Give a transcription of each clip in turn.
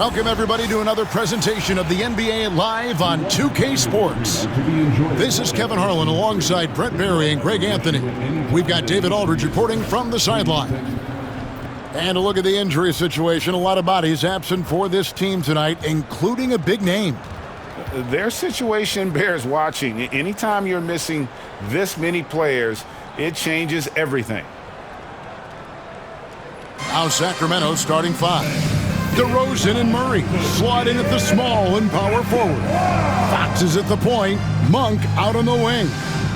Welcome, everybody, to another presentation of the NBA Live on 2K Sports. This is Kevin Harlan alongside Brett Barry and Greg Anthony. We've got David Aldridge reporting from the sideline. And a look at the injury situation. A lot of bodies absent for this team tonight, including a big name. Their situation bears watching. Anytime you're missing this many players, it changes everything. Now Sacramento starting five. DeRozan and Murray slot in at the small and power forward. Fox is at the point, Monk out on the wing.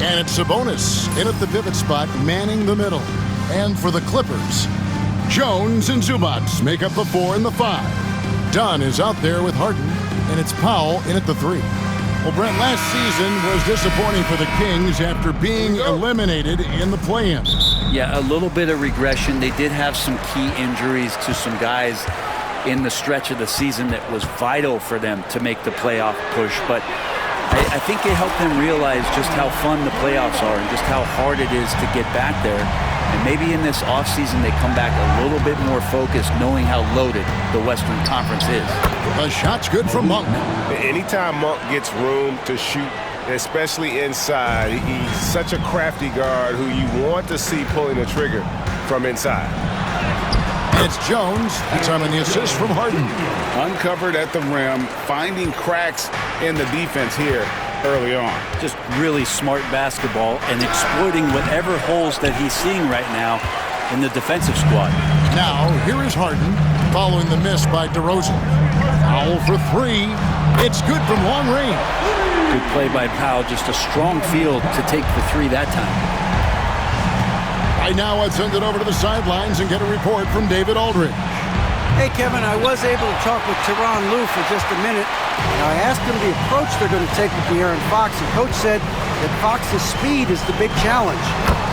And it's Sabonis in at the pivot spot, manning the middle. And for the Clippers, Jones and Zubac make up the 4 and the 5. Dunn is out there with Harden, and it's Powell in at the 3. Well, Brent, last season was disappointing for the Kings after being eliminated in the play-in. Yeah, a little bit of regression. They did have some key injuries to some guys in the stretch of the season that was vital for them to make the playoff push. But I think it helped them realize just how fun the playoffs are and just how hard it is to get back there. And maybe in this offseason they come back a little bit more focused, knowing how loaded the Western Conference is. The shot's good from Monk. Anytime Monk gets room to shoot, especially inside, he's such a crafty guard who you want to see pulling the trigger from inside. It's Jones. That's on the assist from Harden. Uncovered at the rim, finding cracks in the defense here early on. Just really smart basketball and exploiting whatever holes that he's seeing right now in the defensive squad. Now, here is Harden following the miss by DeRozan. Powell for 3. It's good from long range. Good play by Powell. Just a strong field to take the 3 that time. Right now, I'd send it over to the sidelines and get a report from David Aldridge. Hey, Kevin, I was able to talk with Tyronn Lue for just a minute. Now, I asked him the approach they're going to take with De'Aaron Fox, and Coach said that Fox's speed is the big challenge.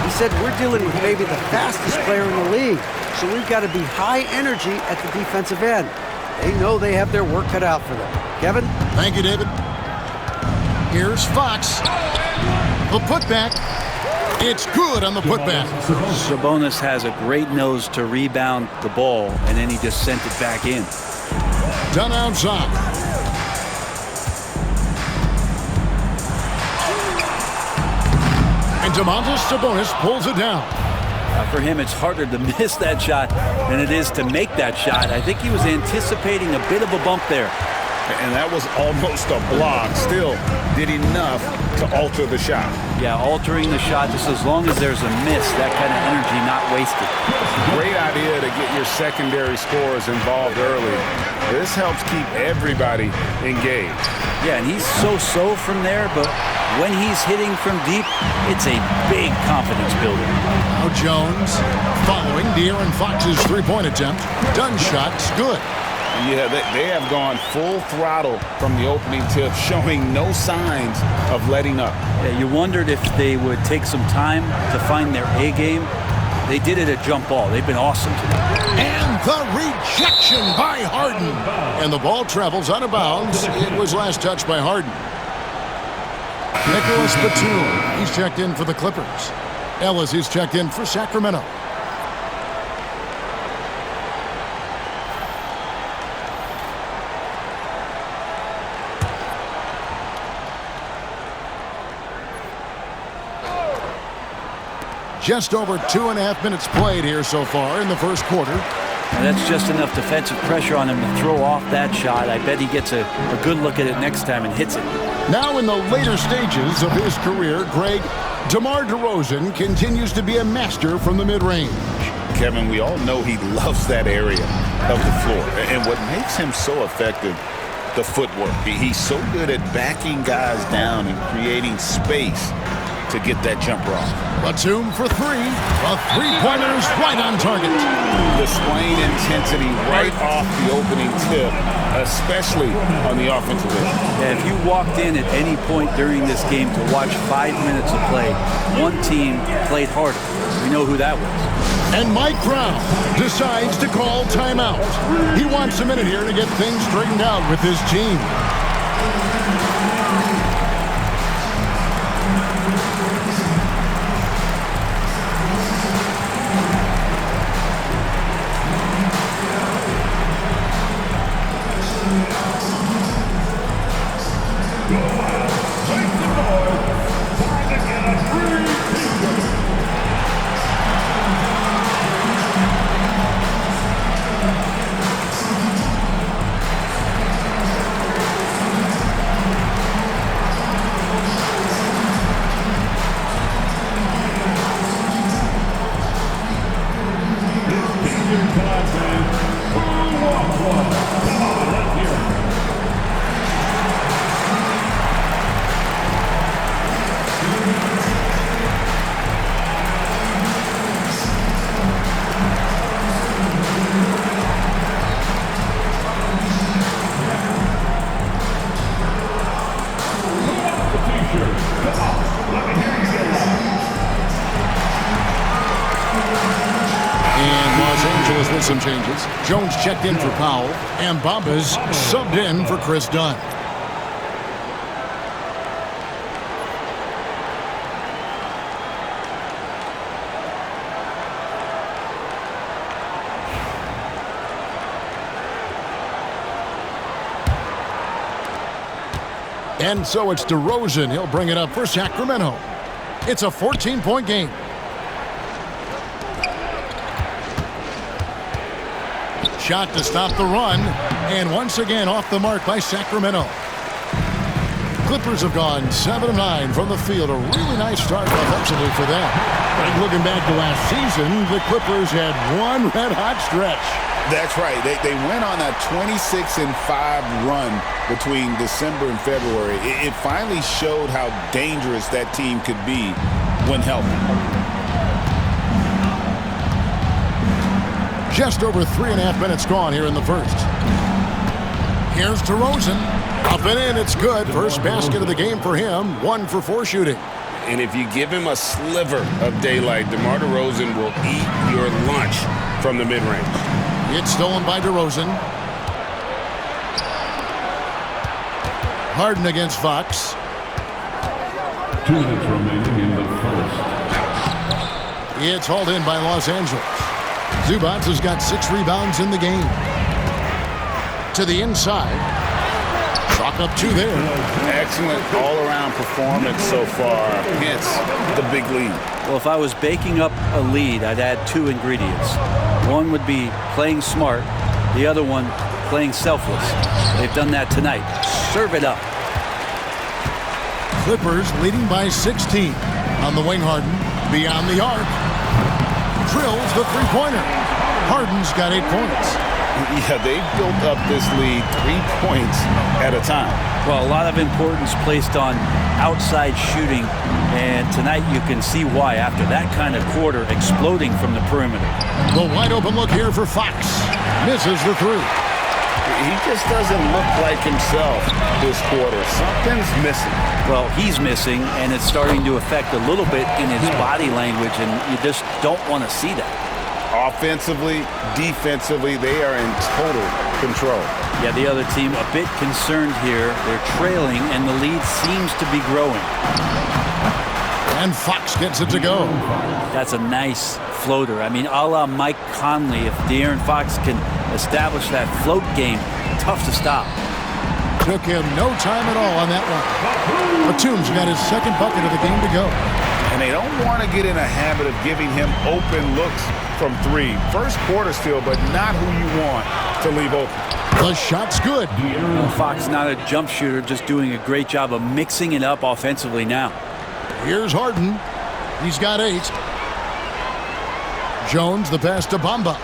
He said we're dealing with maybe the fastest player in the league, so we've got to be high energy at the defensive end. They know they have their work cut out for them. Kevin? Thank you, David. Here's Fox. The putback. It's good on the putback. Sabonis has a great nose to rebound the ball, and then he just sent it back in. Done outside. And Domantas Sabonis pulls it down. For him, it's harder to miss that shot than it is to make that shot. I think he was anticipating a bit of a bump there. And that was almost a block. Still did enough to alter the shot. Yeah, altering the shot, just as long as there's a miss, that kind of energy not wasted. Great idea to get your secondary scorers involved early. This helps keep everybody engaged. Yeah, and he's so from there, but when he's hitting from deep, it's a big confidence builder. Now Jones following De'Aaron Fox's three-point attempt. Dunn shot's good. Yeah, they have gone full throttle from the opening tip, showing no signs of letting up. Yeah, you wondered if they would take some time to find their A game. They did it at jump ball. They've been awesome today. And the rejection by Harden. And the ball travels out of bounds. It was last touched by Harden. Nicholas Batum, he's checked in for the Clippers. Ellis is checked in for Sacramento. Just over 2.5 minutes played here so far in the first quarter. And that's just enough defensive pressure on him to throw off that shot. I bet he gets a good look at it next time and hits it. Now in the later stages of his career, Greg, DeMar DeRozan continues to be a master from the mid-range. Kevin, we all know he loves that area of the floor. And what makes him so effective, the footwork. He's so good at backing guys down and creating space to get that jumper off. Batum for 3. A three-pointer's right on target. Displaying intensity right off the opening tip, especially on the offensive end. Yeah, if you walked in at any point during this game to watch 5 minutes of play, one team played harder. We know who that was. And Mike Brown decides to call timeout. He wants a minute here to get things straightened out with his team. With some changes. Jones checked in for Powell, and Bombas subbed in for Chris Dunn. And so it's DeRozan. He'll bring it up for Sacramento. It's a 14-point game. Shot to stop the run, and once again off the mark by Sacramento. Clippers have gone 7-9 from the field. A really nice start offensively for them. And looking back to last season, the Clippers had one red-hot stretch. That's right. They went on a 26-5 run between December and February. It finally showed how dangerous that team could be when healthy. Just over 3.5 minutes gone here in the first. Here's DeRozan. Up and in, it's good. First basket of the game for him. 1 for 4 shooting. And if you give him a sliver of daylight, DeMar DeRozan will eat your lunch from the mid-range. It's stolen by DeRozan. Harden against Fox. 2 minutes remaining in the first. It's hauled in by Los Angeles. Zubac has got 6 rebounds in the game. To the inside. Chalk up 2 there. Excellent all-around performance so far. Hence the big lead. Well, if I was baking up a lead, I'd add 2 ingredients. One would be playing smart. The other one, playing selfless. They've done that tonight. Serve it up. Clippers leading by 16. On the wing, Harden. Beyond the arc. Drills the three-pointer. Harden's got 8 points. Yeah, they've built up this lead 3 points at a time. Well, a lot of importance placed on outside shooting, and tonight you can see why after that kind of quarter exploding from the perimeter. The wide open look here for Fox. Misses the 3. He just doesn't look like himself this quarter. Something's missing. Well, he's missing, and it's starting to affect a little bit in his body language, and you just don't want to see that. Offensively, defensively, they are in total control. Yeah, the other team a bit concerned here. They're trailing, and the lead seems to be growing. And Fox gets it to go. That's a nice floater. I mean, a la Mike Conley, if De'Aaron Fox can establish that float game, tough to stop. Took him no time at all on that one. Batum's got his second bucket of the game to go. And they don't want to get in a habit of giving him open looks from 3. First quarter still, but not who you want to leave open. The shot's good. Fox not a jump shooter, just doing a great job of mixing it up offensively now. Here's Harden. He's got 8. Jones, the pass to Bamba.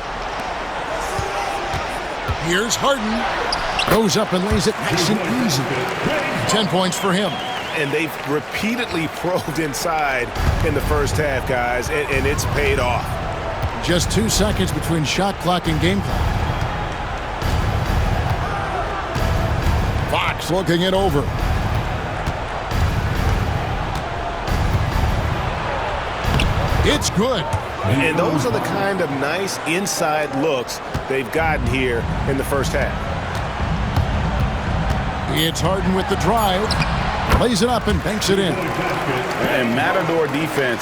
Here's Harden. Goes up and lays it nice and easy. 10 points for him. And they've repeatedly probed inside in the first half, guys, and it's paid off. Just 2 seconds between shot clock and game clock. Fox looking it over. It's good. And those are the kind of nice inside looks they've gotten here in the first half. It's Harden with the drive. Lays it up and banks it in. And Matador defense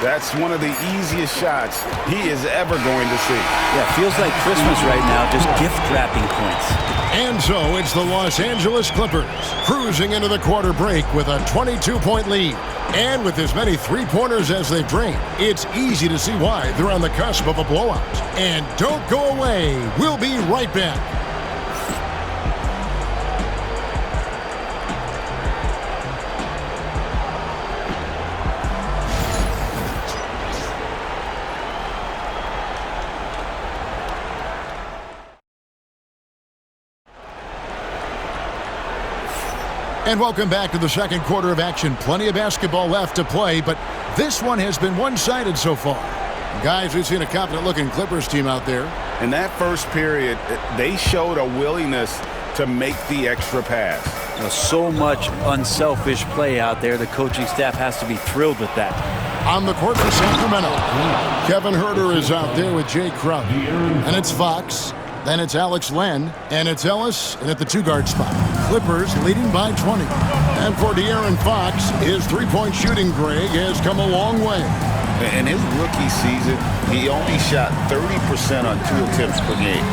That's one of the easiest shots he is ever going to see. Yeah, feels like Christmas right now, just gift wrapping points. And so it's the Los Angeles Clippers cruising into the quarter break with a 22-point lead. And with as many three-pointers as they've drained, it's easy to see why they're on the cusp of a blowout. And don't go away. We'll be right back. And welcome back to the second quarter of action. Plenty of basketball left to play, but this one has been one-sided so far. Guys, we've seen a confident-looking Clippers team out there. In that first period, they showed a willingness to make the extra pass. So much unselfish play out there. The coaching staff has to be thrilled with that. On the court for Sacramento, Kevin Huerter is out there with Jay Crowder. And it's Fox. Then it's Alex Len, and it's Ellis, and at the two-guard spot. Clippers leading by 20. And for De'Aaron Fox, his three-point shooting, Greg, has come a long way. In his rookie season, he only shot 30% on 2 attempts per game.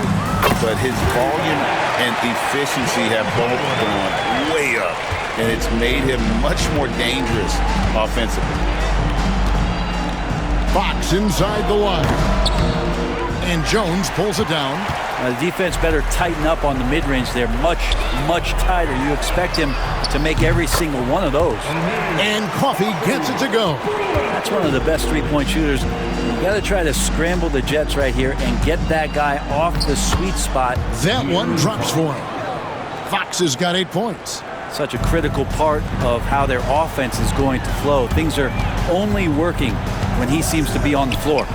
But his volume and efficiency have both gone way up, and it's made him much more dangerous offensively. Fox inside the line. And Jones pulls it down. The defense better tighten up on the mid-range there. Much, much tighter. You expect him to make every single one of those. And Coffey gets it to go. That's one of the best three-point shooters. You got to try to scramble the Jets right here and get that guy off the sweet spot. That one drops for him. Fox has got 8 points. Such a critical part of how their offense is going to flow. Things are only working when he seems to be on the floor.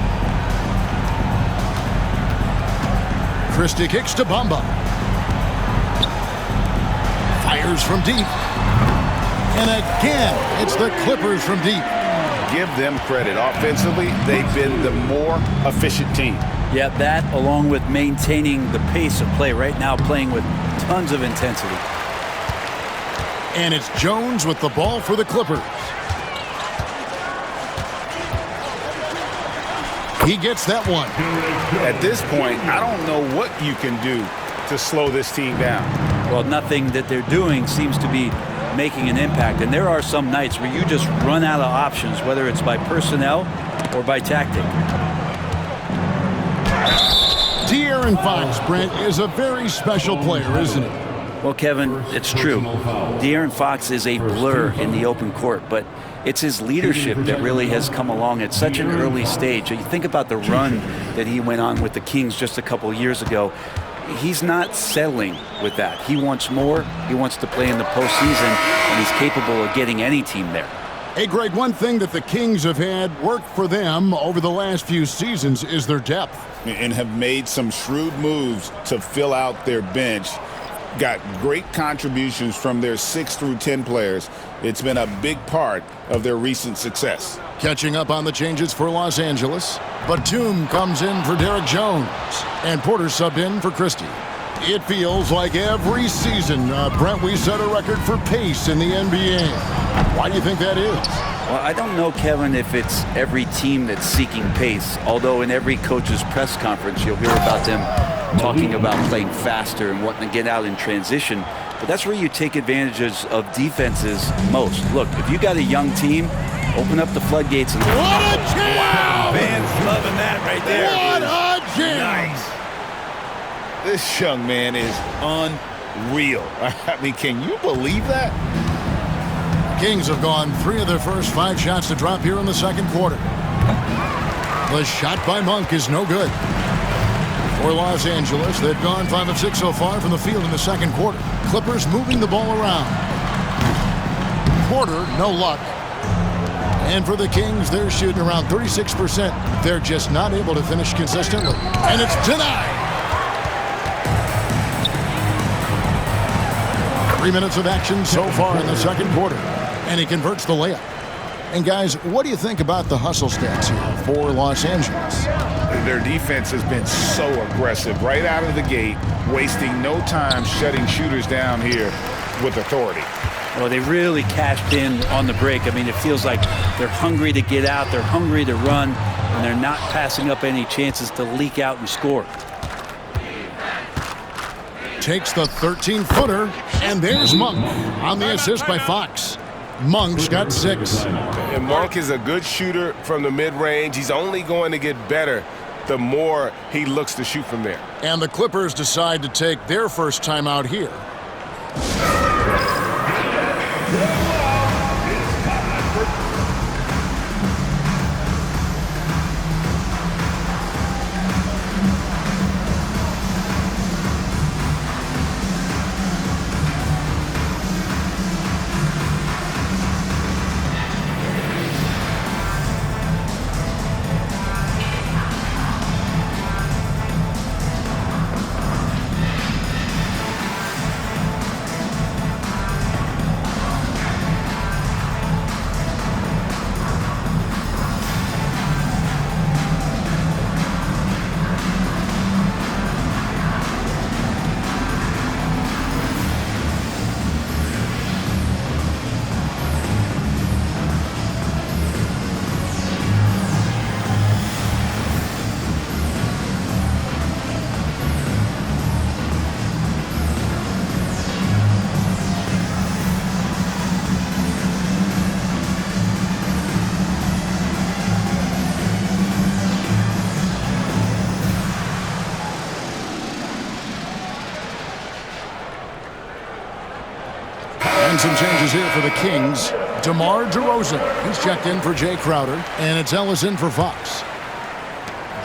Christie kicks to Bamba. Fires from deep. And again, it's the Clippers from deep. Give them credit. Offensively, they've been the more efficient team. Yeah, that along with maintaining the pace of play right now, playing with tons of intensity. And it's Jones with the ball for the Clippers. He gets that one. At this point, I don't know what you can do to slow this team down. Well, nothing that they're doing seems to be making an impact. And there are some nights where you just run out of options, whether it's by personnel or by tactic. De'Aaron Fox, Brent, is a very special player, isn't he? Well, Kevin, it's true. De'Aaron Fox is a blur in the open court, but it's his leadership that really has come along at such an early stage. You think about the run that he went on with the Kings just a couple of years ago. He's not settling with that. He wants more. He wants to play in the postseason, and he's capable of getting any team there. Hey, Greg, one thing that the Kings have had work for them over the last few seasons is their depth. And have made some shrewd moves to fill out their bench. Got great contributions from their 6 through 10 players. It's been a big part of their recent success. Catching up on the changes for Los Angeles. Batum comes in for Derek Jones. And Porter subbed in for Christie. It feels like every season, Brent, we set a record for pace in the NBA. Why do you think that is? Well, I don't know, Kevin, if it's every team that's seeking pace, although in every coach's press conference you'll hear about them talking about playing faster and wanting to get out in transition. But that's where you take advantages of defenses most. Look, if you got a young team, open up the floodgates. And what a jam! Wow, fans loving that right there. What a jam! Nice. This young man is unreal. I mean, can you believe that? Kings have gone 3 of their first 5 shots to drop here in the second quarter. The shot by Monk is no good. For Los Angeles, they've gone 5 of 6 so far from the field in the second quarter. Clippers moving the ball around. Porter, no luck. And for the Kings, they're shooting around 36%. They're just not able to finish consistently. And it's denied. 3 minutes of action so far in the second quarter. And he converts the layup. And guys, what do you think about the hustle stats here for Los Angeles? Their defense has been so aggressive right out of the gate, wasting no time shutting shooters down here with authority. Well, they really cashed in on the break. I mean, it feels like they're hungry to get out, they're hungry to run, and they're not passing up any chances to leak out and score. Takes the 13-footer, and there's Monk on the assist by Fox. Monk's got 6. And Monk is a good shooter from the mid-range. He's only going to get better the more he looks to shoot from there. And the Clippers decide to take their first time out here. Some changes here for the Kings. DeMar DeRozan, he's checked in for Jay Crowder, and it's Ellis in for Fox.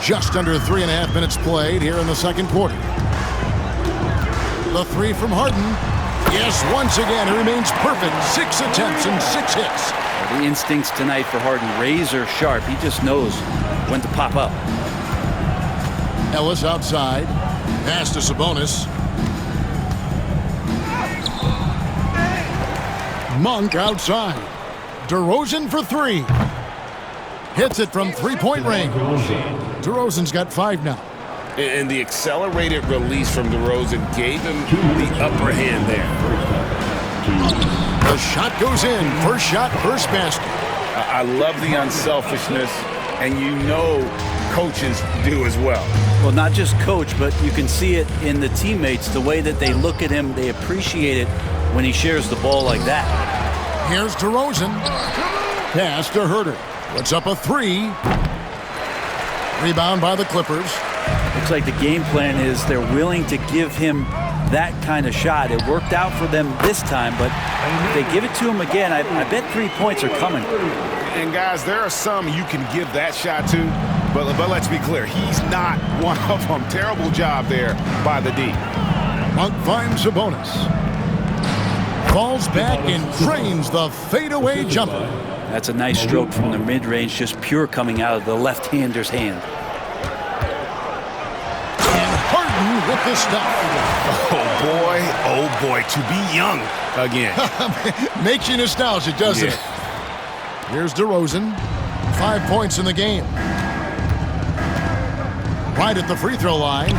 Just under 3.5 minutes played here in the second quarter. The 3 from Harden. Yes, once again, he remains perfect. 6 attempts and 6 hits. The instincts tonight for Harden, razor sharp. He just knows when to pop up. Ellis outside. Pass to Sabonis. Monk outside. DeRozan for 3. Hits it from three-point range. DeRozan's got 5 now. And the accelerated release from DeRozan gave him the upper hand there. The shot goes in. First shot, first basket. I love the unselfishness, and you know coaches do as well. Well, not just coach, but you can see it in the teammates, the way that they look at him. They appreciate it when he shares the ball like that. Here's DeRozan. Pass to Herter. Puts up a 3. Rebound by the Clippers. Looks like the game plan is they're willing to give him that kind of shot. It worked out for them this time, but if they give it to him again, I bet 3 points are coming. And guys, there are some you can give that shot to, but let's be clear, he's not one of them. Terrible job there by the D. Monk finds Sabonis. Falls back and drains the fadeaway jumper. That's a nice stroke from the mid-range, just pure coming out of the left-hander's hand. And Harden with the stuff. Oh boy, to be young again. Makes you nostalgic, doesn't it? Here's DeRozan. 5 points in the game. Right at the free throw line.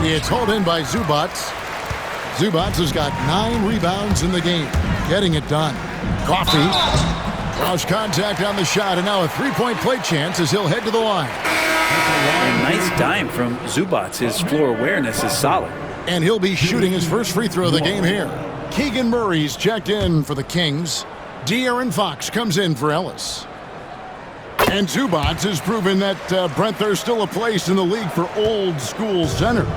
It's hauled in by Zubac. Zubac has got 9 rebounds in the game. Getting it done. Coffee. Lost contact on the shot, and now a 3-point play chance as he'll head to the line. A nice dime from Zubac. His floor awareness is solid. And he'll be shooting his first free throw of the game here. Keegan Murray's checked in for the Kings. De'Aaron Fox comes in for Ellis. And Zubac has proven that, Brent, there's still a place in the league for old-school centers.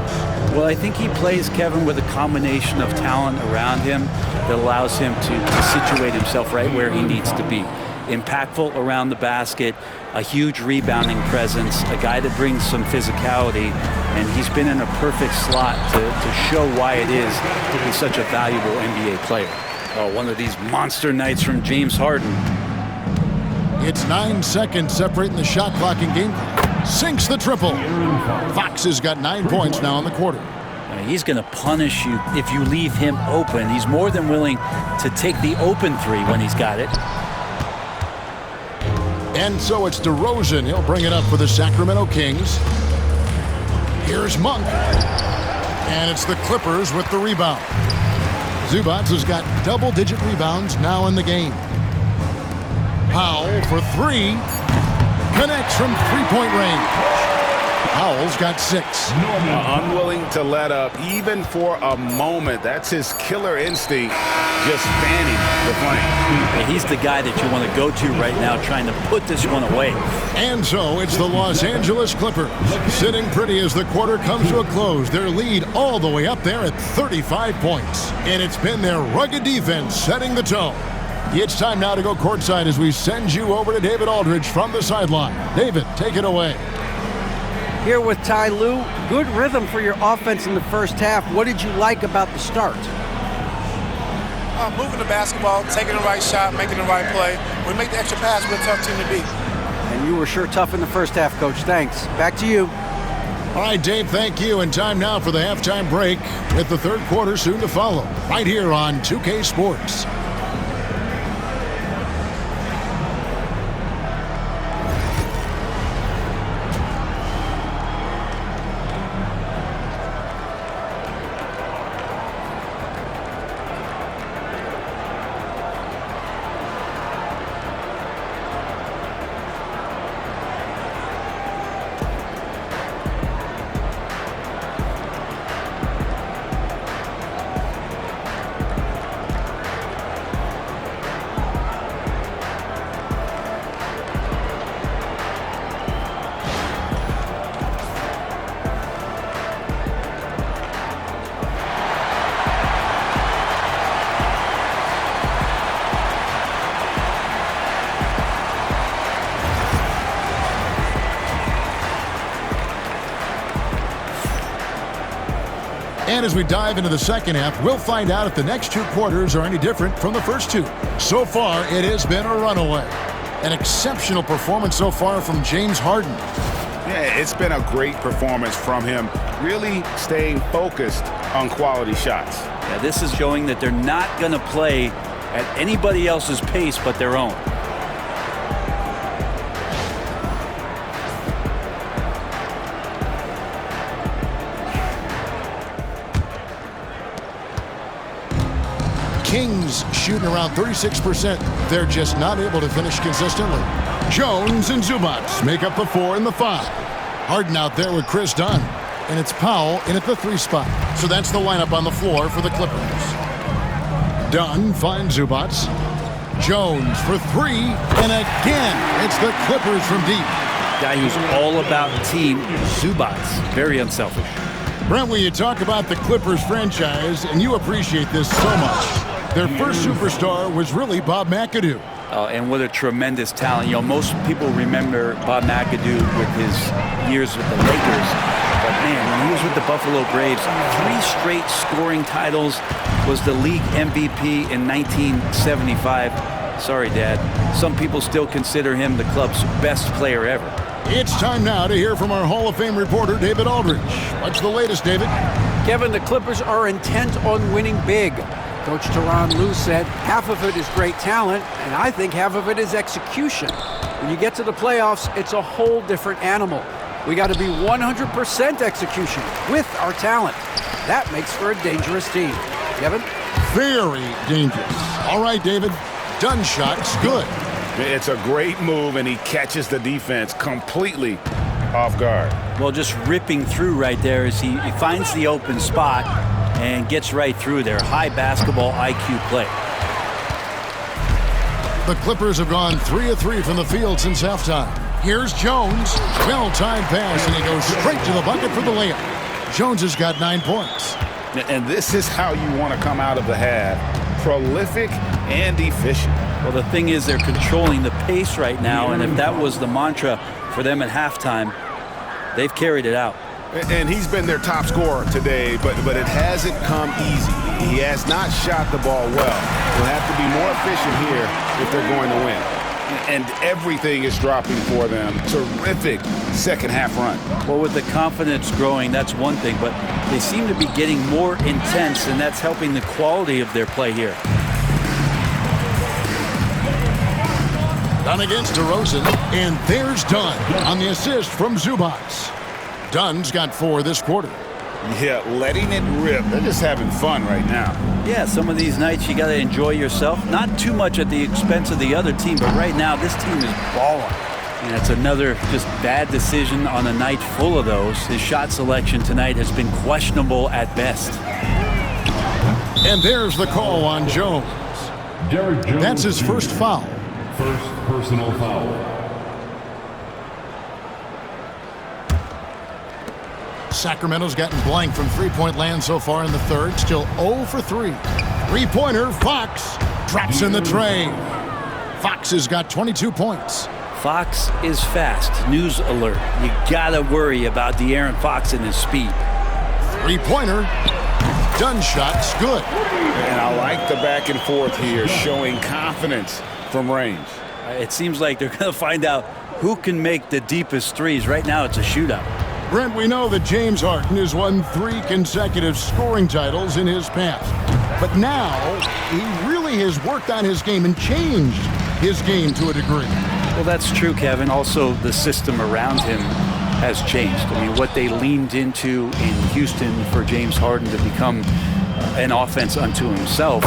Well, I think he plays, Kevin, with a combination of talent around him that allows him to situate himself right where he needs to be. Impactful around the basket, a huge rebounding presence, a guy that brings some physicality, and he's been in a perfect slot to show why it is to be such a valuable NBA player. Oh, one of these monster nights from James Harden. It's 9 seconds separating the shot clock and game. Sinks the triple. Fox has got 9 points now in the quarter. He's going to punish you if you leave him open. He's more than willing to take the open 3 when he's got it. And so it's DeRozan. He'll bring it up for the Sacramento Kings. Here's Monk. And it's the Clippers with the rebound. Zubats has got double-digit rebounds now in the game. Powell for three. Connects from three-point range. Powell's got 6. Unwilling to let up even for a moment. That's his killer instinct, just fanning the flame. He's the guy that you want to go to right now, trying to put this one away. And so it's the Los Angeles Clippers sitting pretty as the quarter comes to a close. Their lead all the way up there at 35 points. And it's been their rugged defense setting the tone. It's time now to go courtside as we send you over to David Aldridge from the sideline. David, take it away. Here with Ty Lue, good rhythm for your offense in the first half. What did you like about the start? Moving the basketball, taking the right shot, making the right play. When we make the extra pass, we're a tough team to beat. And you were sure tough in the first half, Coach. Thanks. Back to you. All right, Dave, thank you. And time now for the halftime break with the third quarter soon to follow right here on 2K Sports. And as we dive into the second half, we'll find out if the next two quarters are any different from the first two. So far, it has been a runaway. An exceptional performance so far from James Harden. Yeah, it's been a great performance from him, really staying focused on quality shots. Yeah, this is showing that they're not going to play at anybody else's pace but their own. Kings shooting around 36%. They're just not able to finish consistently. Jones and Zubats make up the 4 and the 5. Harden out there with Chris Dunn. And it's Powell in at the 3 spot. So that's the lineup on the floor for the Clippers. Dunn finds Zubats. Jones for 3. And again, it's the Clippers from deep. Guy who's all about team, Zubats. Very unselfish. Brent, when you talk about the Clippers franchise, and you appreciate this so much, their first superstar was really Bob McAdoo. And what a tremendous talent. You know, most people remember Bob McAdoo with his years with the Lakers. But man, when he was with the Buffalo Braves, 3 straight scoring titles, was the league MVP in 1975. Sorry, Dad. Some people still consider him the club's best player ever. It's time now to hear from our Hall of Fame reporter, David Aldridge. What's the latest, David? Kevin, the Clippers are intent on winning big. Coach Tyronn Lue said half of it is great talent, and I think half of it is execution. When you get to the playoffs, it's a whole different animal. We got to be 100% execution with our talent. That makes for a dangerous team. Kevin? Very dangerous. All right, David. Dunn shot's good. It's a great move, and he catches the defense completely off guard. Well, just ripping through right there as he finds the open spot and gets right through there. High basketball IQ play. The Clippers have gone 3 of 3 from the field since halftime. Here's Jones. Well-timed pass, and he goes straight to the bucket for the layup. Jones has got 9 points. And this is how you want to come out of the half. Prolific and efficient. Well, the thing is they're controlling the pace right now, and if that was the mantra for them at halftime, they've carried it out. And he's been their top scorer today, but it hasn't come easy. He has not shot the ball well. They'll have to be more efficient here if they're going to win. And everything is dropping for them. Terrific second half run. Well, with the confidence growing, that's one thing, but they seem to be getting more intense, and that's helping the quality of their play here. Dunn against DeRozan, and there's Dunn on the assist from Zubats. Dunn's got 4 this quarter. Yeah, letting it rip. They're just having fun right now. Yeah, some of these nights you got to enjoy yourself. Not too much at the expense of the other team, but right now this team is balling. And it's another just bad decision on a night full of those. His shot selection tonight has been questionable at best. And there's the call on Jones. Derek Jones. That's his first foul. First personal foul. Sacramento's gotten blank from three-point land so far in the third. Still 0 for 3. Three-pointer, Fox drops in the tray. Fox has got 22 points. Fox is fast. News alert. You gotta worry about De'Aaron Fox and his speed. Three-pointer, done shots, good. And I like the back and forth here, showing confidence from range. It seems like they're gonna find out who can make the deepest threes. Right now it's a shootout. Brent, we know that James Harden has won 3 consecutive scoring titles in his past. But now, he really has worked on his game and changed his game to a degree. Well, that's true, Kevin. Also, the system around him has changed. I mean, what they leaned into in Houston for James Harden to become an offense unto himself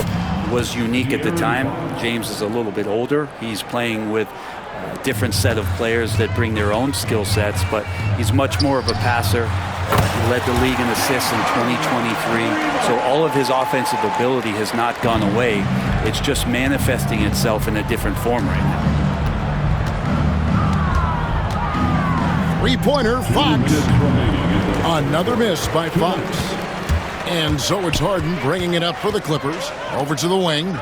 was unique at the time. James is a little bit older. He's playing with a different set of players that bring their own skill sets, but he's much more of a passer. He led the league in assists in 2023. So all of his offensive ability has not gone away. It's just manifesting itself in a different form right now. Three-pointer, Fox. Another miss by Fox. And so it's Harden bringing it up for the Clippers. Over to the wing.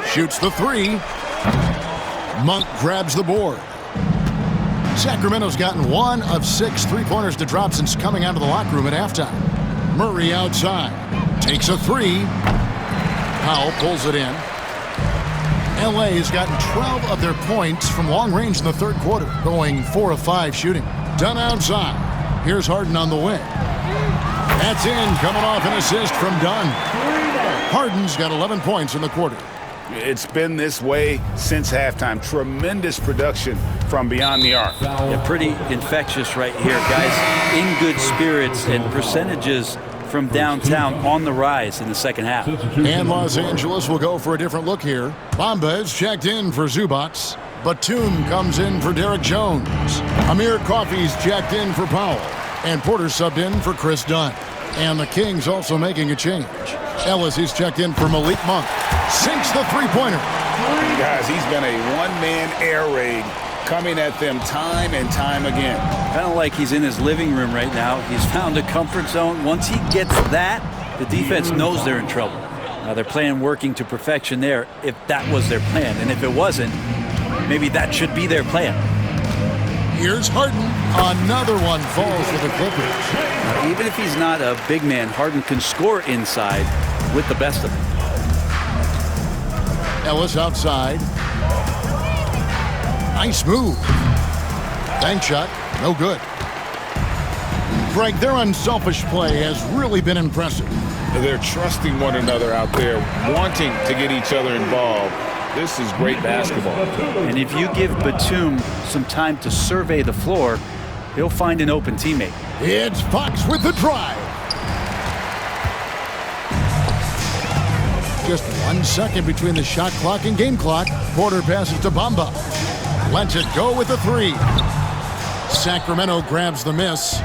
Shoots the three. Monk grabs the board. Sacramento's gotten 1 of 6 three-pointers to drop since coming out of the locker room at halftime. Murray outside. Takes a three. Powell pulls it in. LA has gotten 12 of their points from long range in the third quarter, going 4 of 5 shooting. Done outside. Here's Harden on the wing. That's in, coming off an assist from Dunn. Harden's got 11 points in the quarter. It's been this way since halftime. Tremendous production from beyond the arc. Yeah, pretty infectious right here, guys. In good spirits and percentages from downtown on the rise in the second half. And Los Angeles will go for a different look here. Bamba is checked in for Zubats. Batum comes in for Derek Jones. Amir Coffey's checked in for Powell. And Porter subbed in for Chris Dunn. And the Kings also making a change. Ellis is checked in for Malik Monk. Sinks the three-pointer. Guys, he's been a one-man air raid coming at them time and time again. Kind of like he's in his living room right now. He's found a comfort zone. Once he gets that, the defense knows they're in trouble. Now they're playing working to perfection there if that was their plan. And if it wasn't, maybe that should be their plan. Here's Harden. Another one falls for the Clippers. Now, even if he's not a big man, Harden can score inside with the best of them. Ellis outside. Nice move. Bank shot. No good. Greg, their unselfish play has really been impressive. They're trusting one another out there, wanting to get each other involved. This is great basketball. And if you give Batum some time to survey the floor, he'll find an open teammate. It's Fox with the drive. Just 1 second between the shot clock and game clock. Porter passes to Bamba. Lets it go with the three. Sacramento grabs the miss.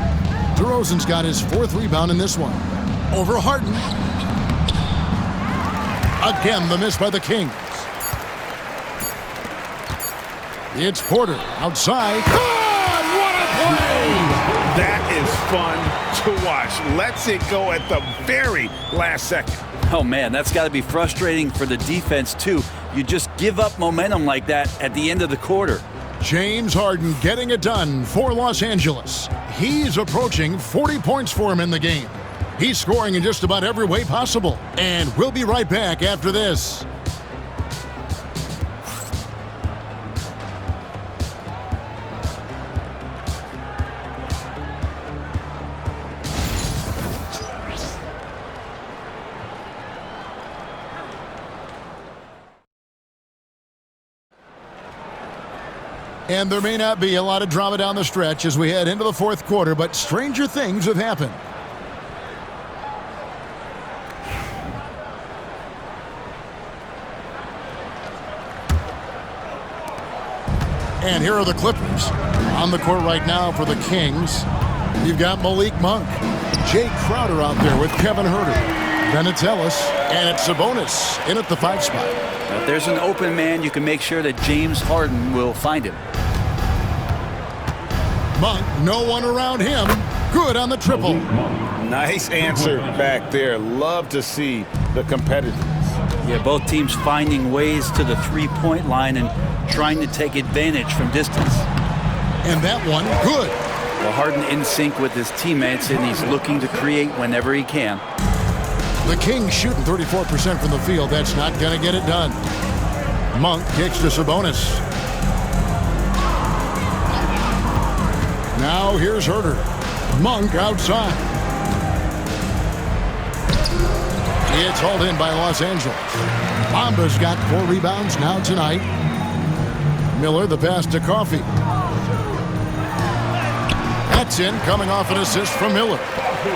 DeRozan's got his 4th rebound in this one. Over Harden. Again, the miss by the Kings. It's Porter outside. God, what a play! That is fun to watch. Lets it go at the very last second. Oh, man, that's got to be frustrating for the defense, too. You just give up momentum like that at the end of the quarter. James Harden getting it done for Los Angeles. He's approaching 40 points for him in the game. He's scoring in just about every way possible. And we'll be right back after this. And there may not be a lot of drama down the stretch as we head into the 4th quarter, but stranger things have happened. And here are the Clippers. On the court right now for the Kings, you've got Malik Monk. Jay Crowder out there with Kevin Huerter. Then it's Ellis, and it's Sabonis in at the 5 spot. If there's an open man, you can make sure that James Harden will find him. Monk, no one around him. Good on the triple. Nice answer back there. Love to see the competitiveness. Yeah, both teams finding ways to the three-point line and trying to take advantage from distance. And that one, good. Well, Harden in sync with his teammates, and he's looking to create whenever he can. The Kings shooting 34% from the field. That's not going to get it done. Monk kicks to Sabonis. Now here's Huerter. Monk outside. It's hauled in by Los Angeles. Bamba's got 4 rebounds now tonight. Miller the pass to Coffey. That's in, coming off an assist from Miller.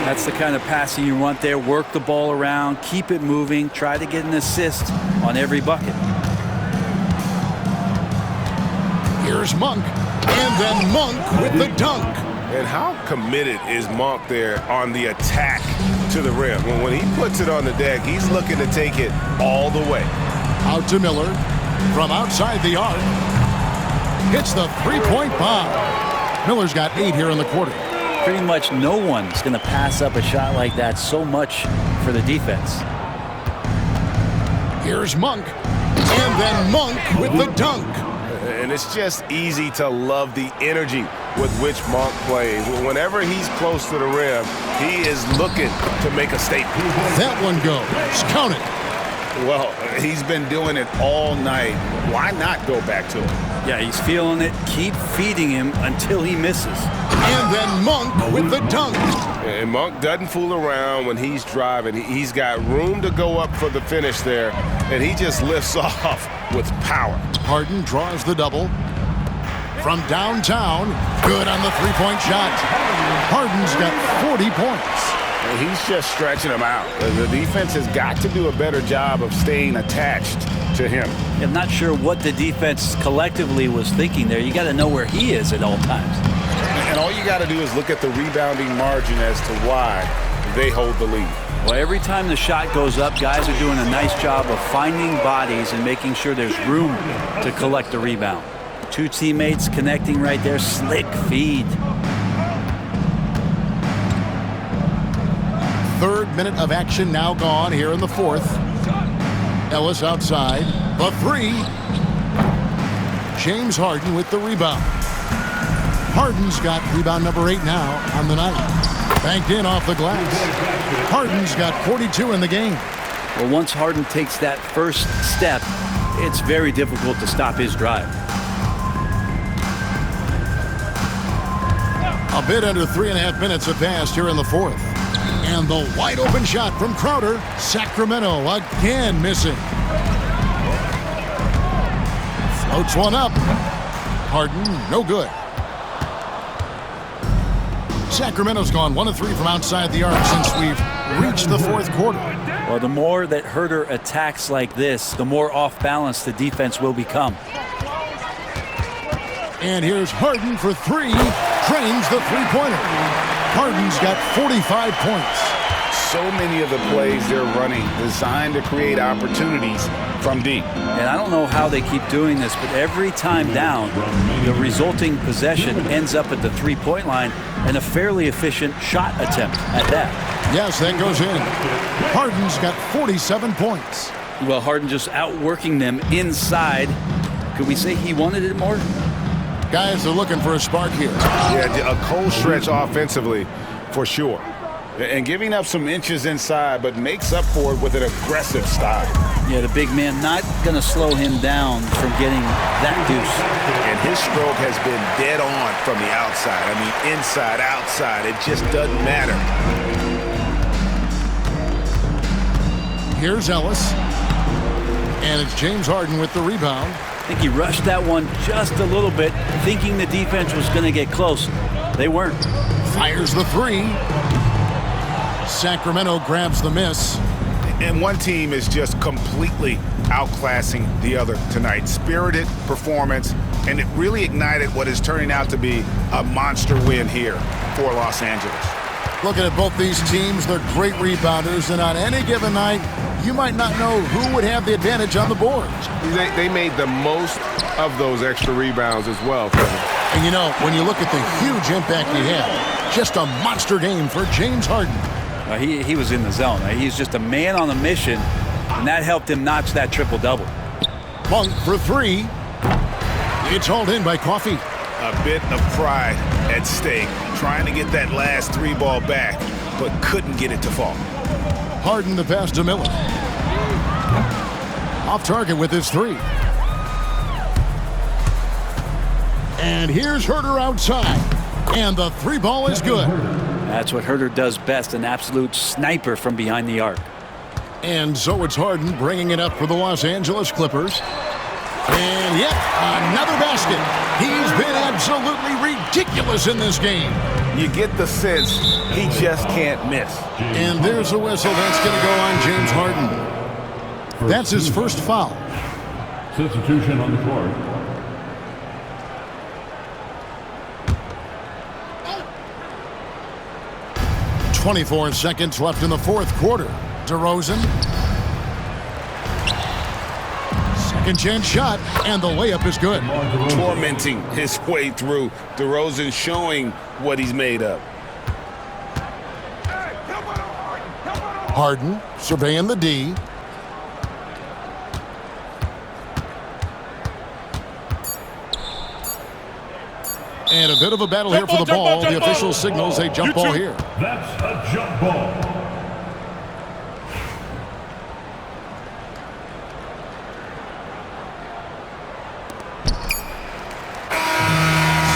That's the kind of passing you want there. Work the ball around, keep it moving, try to get an assist on every bucket. Here's Monk, and then Monk with the dunk. And how committed is Monk there on the attack to the rim? When he puts it on the deck, he's looking to take it all the way. Out to Miller from outside the arc. Hits the three-point bomb. Miller's got 8 here in the quarter. Pretty much no one's going to pass up a shot like that so much for the defense. Here's Monk, and then Monk with the dunk. And it's just easy to love the energy with which Monk plays. Whenever he's close to the rim, he is looking to make a statement. That one goes. Count it. Well, he's been doing it all night. Why not go back to it? Yeah, he's feeling it. Keep feeding him until he misses. And then Monk with the dunk. And Monk doesn't fool around when he's driving. He's got room to go up for the finish there, and he just lifts off with power. Harden draws the double. From downtown, good on the three-point shot. Harden's got 40 points. And he's just stretching him out. The defense has got to do a better job of staying attached to him. I'm not sure what the defense collectively was thinking there. You got to know where he is at all times. And all you got to do is look at the rebounding margin as to why they hold the lead. Well, every time the shot goes up, guys are doing a nice job of finding bodies and making sure there's room to collect the rebound. 2 teammates connecting right there. Slick feed. 3rd minute of action now gone here in the 4th. Ellis outside. The 3. James Harden with the rebound. Harden's got rebound number 8 now on the night. Banked in off the glass. Harden's got 42 in the game. Well, once Harden takes that first step, it's very difficult to stop his drive. A bit under 3.5 minutes have passed here in the 4th. And the wide open shot from Crowder. Sacramento again missing. Floats one up. Harden, no good. Sacramento's gone 1 of 3 from outside the arc since we've reached the 4th quarter. Well, the more that Huerter attacks like this, the more off balance the defense will become. And here's Harden for 3. Drains the three-pointer. Harden's got 45 points. So many of the plays they're running designed to create opportunities from deep. And I don't know how they keep doing this, but every time down, the resulting possession ends up at the three-point line and a fairly efficient shot attempt at that. Yes, that goes in. Harden's got 47 points. Well, Harden just outworking them inside. Could we say he wanted it more? Guys are looking for a spark here. Yeah, a cold stretch offensively for sure. And giving up some inches inside, but makes up for it with an aggressive style. Yeah, the big man not going to slow him down from getting that deuce. And his stroke has been dead on from the outside. I mean, inside, outside, it just doesn't matter. Here's Ellis. And it's James Harden with the rebound. I think he rushed that one just a little bit, thinking the defense was going to get close. They weren't. Fires the 3. Sacramento grabs the miss. And one team is just completely outclassing the other tonight. Spirited performance, and it really ignited what is turning out to be a monster win here for Los Angeles. Looking at both these teams, they're great rebounders, and on any given night, you might not know who would have the advantage on the boards. They made the most of those extra rebounds as well, Kevin. And you know, when you look at the huge impact he had, just a monster game for James Harden. He was in the zone. He's just a man on a mission, and that helped him notch that triple-double. Monk for three. It's hauled in by Coffey. A bit of pride at stake, trying to get that last three ball back, but couldn't get it to fall. Harden the pass to Miller. Off target with his three. And here's Herter outside. And the three ball is good. That's what Herter does best, an absolute sniper from behind the arc. And so it's Harden bringing it up for the Los Angeles Clippers. And yet another basket. He's been absolutely ridiculous in this game. You get the sense he just can't miss. And there's a whistle that's going to go on James Harden. That's his first foul. Substitution on the court. .24 seconds left in the fourth quarter. DeRozan. Second chance shot, and the layup is good. Tormenting his way through. DeRozan showing what he's made of. Harden surveying the D. And a bit of a battle here for the ball. The official signals a jump ball here. That's a jump ball.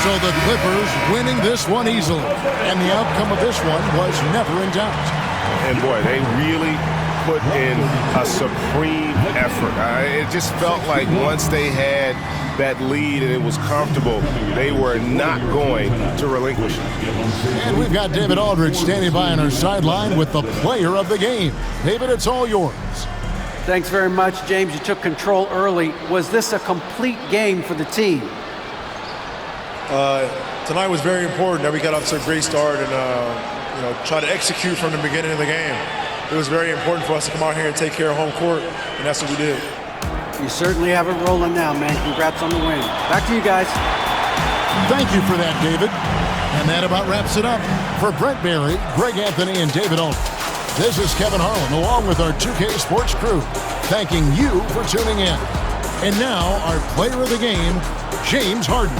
So the Clippers winning this one easily. And the outcome of this one was never in doubt. And boy, they really put in a supreme effort. It just felt like once they had that lead and it was comfortable, they were not going to relinquish it. And we've got David Aldridge standing by on our sideline with the player of the game. David, it's all yours. Thanks very much, James. You took control early. Was this a complete game for the team? Tonight was very important that we got off to a great start and try to execute from the beginning of the game. It was very important for us to come out here and take care of home court, and that's what we did. You certainly have it rolling now, man. Congrats on the win. Back to you guys. Thank you for that, David. And that about wraps it up. For Brent Barry, Greg Anthony, and David Aldridge, this is Kevin Harlan along with our 2K Sports crew, thanking you for tuning in. And now, our player of the game, James Harden.